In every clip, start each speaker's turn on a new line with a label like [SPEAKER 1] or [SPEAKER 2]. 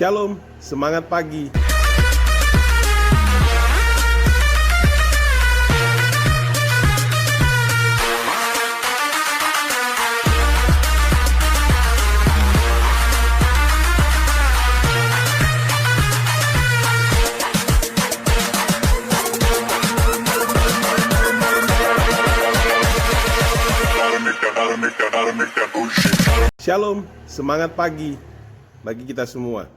[SPEAKER 1] Shalom, semangat pagi. Shalom, semangat pagi bagi kita semua.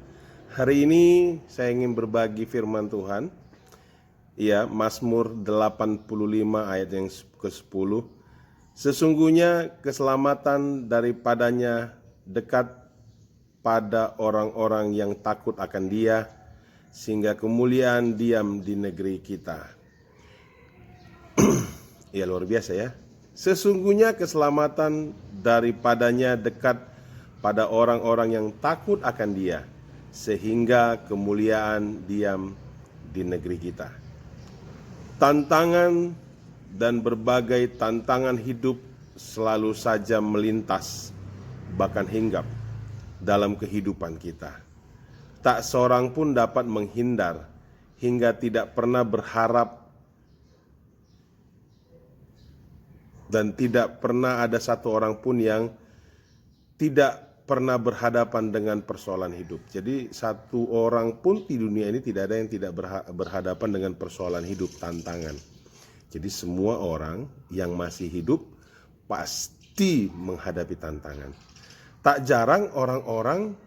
[SPEAKER 1] Hari ini saya ingin berbagi firman Tuhan. Ya, Mazmur 85 ayat yang ke-10. Sesungguhnya keselamatan daripadanya dekat pada orang-orang yang takut akan Dia, sehingga kemuliaan diam di negeri kita. Ya, luar biasa ya. Sesungguhnya keselamatan daripadanya dekat pada orang-orang yang takut akan Dia, sehingga kemuliaan diam di negeri kita. Tantangan dan berbagai tantangan hidup selalu saja melintas, bahkan hinggap dalam kehidupan kita. Tak seorang pun dapat menghindar, hingga tidak pernah berharap dan tidak pernah ada satu orang pun yang tidak pernah berhadapan dengan persoalan hidup. Jadi satu orang pun di dunia ini tidak ada yang tidak berhadapan dengan persoalan hidup, tantangan. Jadi semua orang yang masih hidup pasti menghadapi tantangan. Tak jarang orang-orang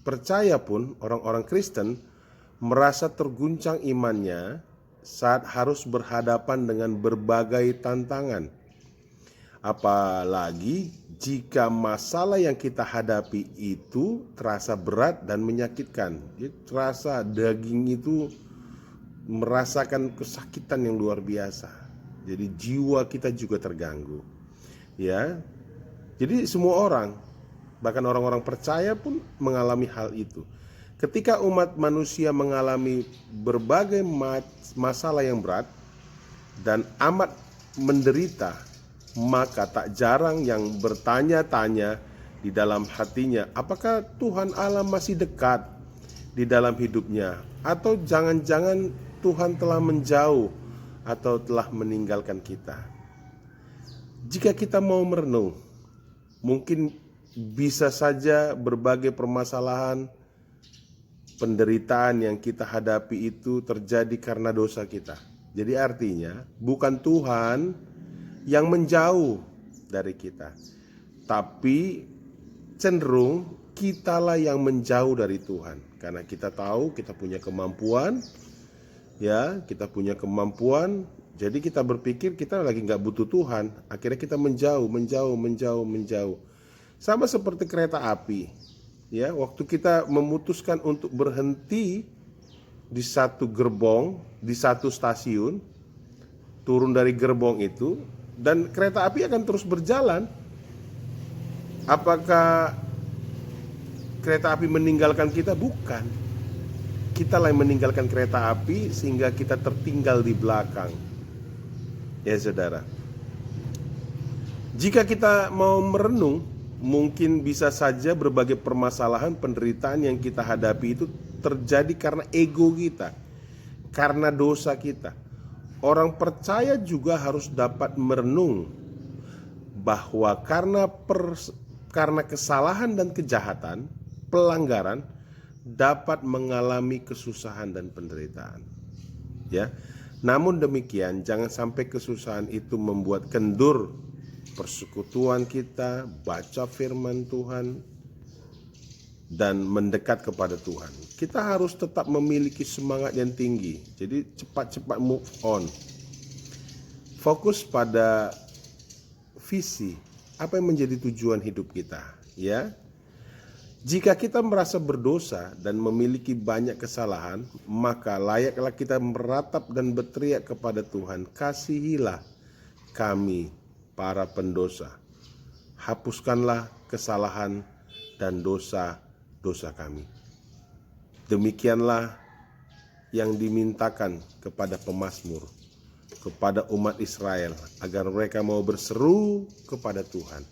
[SPEAKER 1] percaya pun, orang-orang Kristen merasa terguncang imannya saat harus berhadapan dengan berbagai tantangan. Apalagi jika masalah yang kita hadapi itu terasa berat dan menyakitkan. Terasa daging itu merasakan kesakitan yang luar biasa. Jadi jiwa kita juga terganggu. Ya. Jadi semua orang, bahkan orang-orang percaya pun mengalami hal itu. Ketika umat manusia mengalami berbagai masalah yang berat dan amat menderita, maka tak jarang yang bertanya-tanya di dalam hatinya, apakah Tuhan Allah masih dekat di dalam hidupnya? Atau jangan-jangan Tuhan telah menjauh atau telah meninggalkan kita? Jika kita mau merenung, mungkin bisa saja berbagai permasalahan, penderitaan yang kita hadapi itu terjadi karena dosa kita. Jadi artinya bukan Tuhan yang menjauh dari kita, tapi cenderung kitalah yang menjauh dari Tuhan. Karena kita tahu kita punya kemampuan, ya kita punya kemampuan. Jadi kita berpikir kita lagi nggak butuh Tuhan. Akhirnya kita menjauh. Sama seperti kereta api. Ya, waktu kita memutuskan untuk berhenti di satu gerbong, di satu stasiun, turun dari gerbong itu, dan kereta api akan terus berjalan. Apakah kereta api meninggalkan kita? Bukan. Kita yang meninggalkan kereta api sehingga kita tertinggal di belakang. Ya saudara. Jika kita mau merenung, mungkin bisa saja berbagai permasalahan, penderitaan yang kita hadapi itu terjadi karena ego kita, karena dosa kita. Orang percaya juga harus dapat merenung bahwa karena kesalahan dan kejahatan, pelanggaran dapat mengalami kesusahan dan penderitaan. Ya. Namun demikian, jangan sampai kesusahan itu membuat kendur persekutuan kita, baca firman Tuhan, dan mendekat kepada Tuhan. Kita harus tetap memiliki semangat yang tinggi. Jadi cepat-cepat move on. Fokus pada visi, apa yang menjadi tujuan hidup kita, ya. Jika kita merasa berdosa dan memiliki banyak kesalahan, maka layaklah kita meratap dan berteriak kepada Tuhan, kasihilah kami para pendosa, hapuskanlah kesalahan dan dosa-dosa kami. Demikianlah yang dimintakan kepada pemazmur, kepada umat Israel, agar mereka mau berseru kepada Tuhan.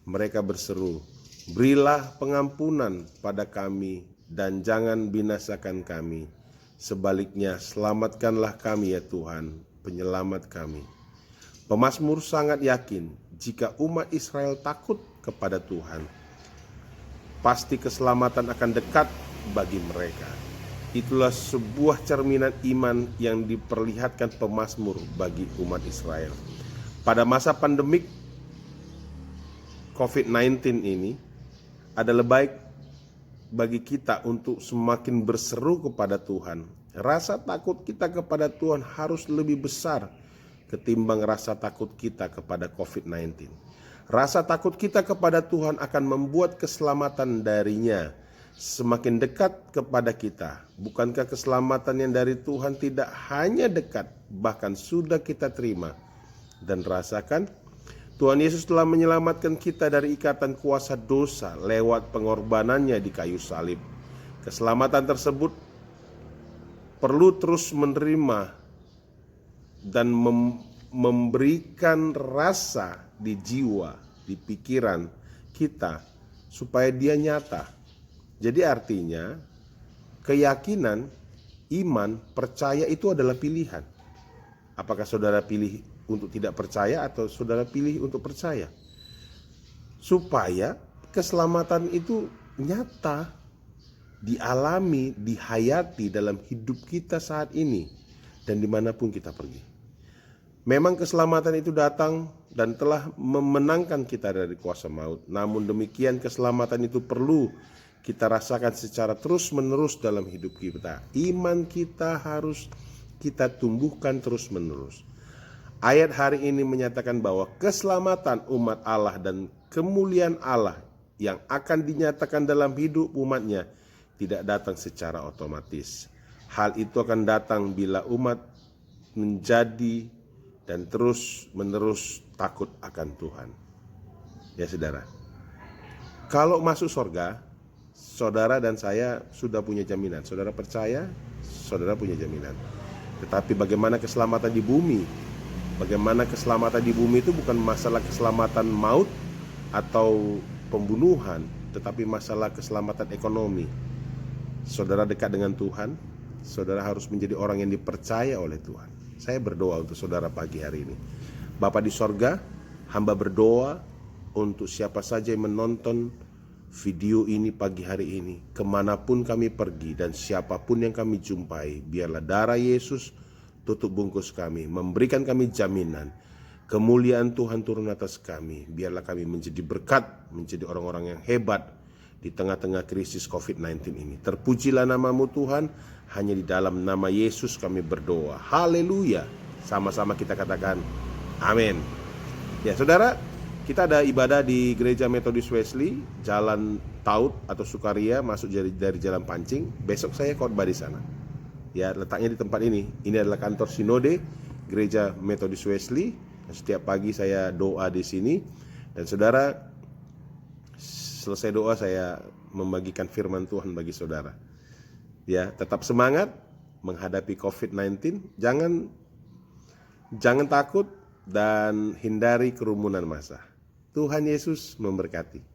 [SPEAKER 1] Mereka berseru, berilah pengampunan pada kami dan jangan binasakan kami. Sebaliknya, selamatkanlah kami ya Tuhan, penyelamat kami. Pemazmur sangat yakin jika umat Israel takut kepada Tuhan, pasti keselamatan akan dekat bagi mereka. Itulah sebuah cerminan iman yang diperlihatkan pemazmur bagi umat Israel. Pada masa pandemik COVID-19 ini adalah baik bagi kita untuk semakin berseru kepada Tuhan. Rasa takut kita kepada Tuhan harus lebih besar ketimbang rasa takut kita kepada COVID-19. Rasa takut kita kepada Tuhan akan membuat keselamatan darinya semakin dekat kepada kita. Bukankah keselamatan yang dari Tuhan tidak hanya dekat, bahkan sudah kita terima dan rasakan? Tuhan Yesus telah menyelamatkan kita dari ikatan kuasa dosa lewat pengorbanannya di kayu salib. Keselamatan tersebut perlu terus menerima dan memberikan rasa di jiwa, di pikiran kita supaya dia nyata. Jadi artinya keyakinan, iman, percaya itu adalah pilihan. Apakah saudara pilih untuk tidak percaya atau saudara pilih untuk percaya? Supaya keselamatan itu nyata, dialami, dihayati dalam hidup kita saat ini dan dimanapun kita pergi. Memang keselamatan itu datang dan telah memenangkan kita dari kuasa maut. Namun demikian keselamatan itu perlu kita rasakan secara terus-menerus dalam hidup kita. Iman kita harus kita tumbuhkan terus-menerus. Ayat hari ini menyatakan bahwa keselamatan umat Allah dan kemuliaan Allah yang akan dinyatakan dalam hidup umatnya tidak datang secara otomatis. Hal itu akan datang bila umat menjadi dan terus-menerus takut akan Tuhan. Ya saudara, kalau masuk surga, saudara dan saya sudah punya jaminan. Saudara percaya, saudara punya jaminan. Tetapi bagaimana keselamatan di bumi? Bagaimana keselamatan di bumi itu bukan masalah keselamatan maut atau pembunuhan, tetapi masalah keselamatan ekonomi. Saudara dekat dengan Tuhan, saudara harus menjadi orang yang dipercaya oleh Tuhan. Saya berdoa untuk saudara pagi hari ini. Bapa di sorga, hamba berdoa untuk siapa saja yang menonton video ini pagi hari ini, kemanapun kami pergi dan siapapun yang kami jumpai, biarlah darah Yesus tutup bungkus kami, memberikan kami jaminan kemuliaan Tuhan turun atas kami. Biarlah kami menjadi berkat, menjadi orang-orang yang hebat di tengah-tengah krisis COVID-19 ini. Terpujilah namamu Tuhan, hanya di dalam nama Yesus kami berdoa. Haleluya. Sama-sama kita katakan amin. Ya saudara, kita ada ibadah di Gereja Metodis Wesley, Jalan Taut atau Sukaria, masuk dari Jalan Pancing. Besok saya khotbah di sana. Ya, letaknya di tempat ini. Ini adalah kantor sinode Gereja Metodis Wesley. Setiap pagi saya doa di sini. Dan saudara, selesai doa saya membagikan firman Tuhan bagi saudara. Ya, tetap semangat menghadapi COVID-19. Jangan takut dan hindari kerumunan massa. Tuhan Yesus memberkati.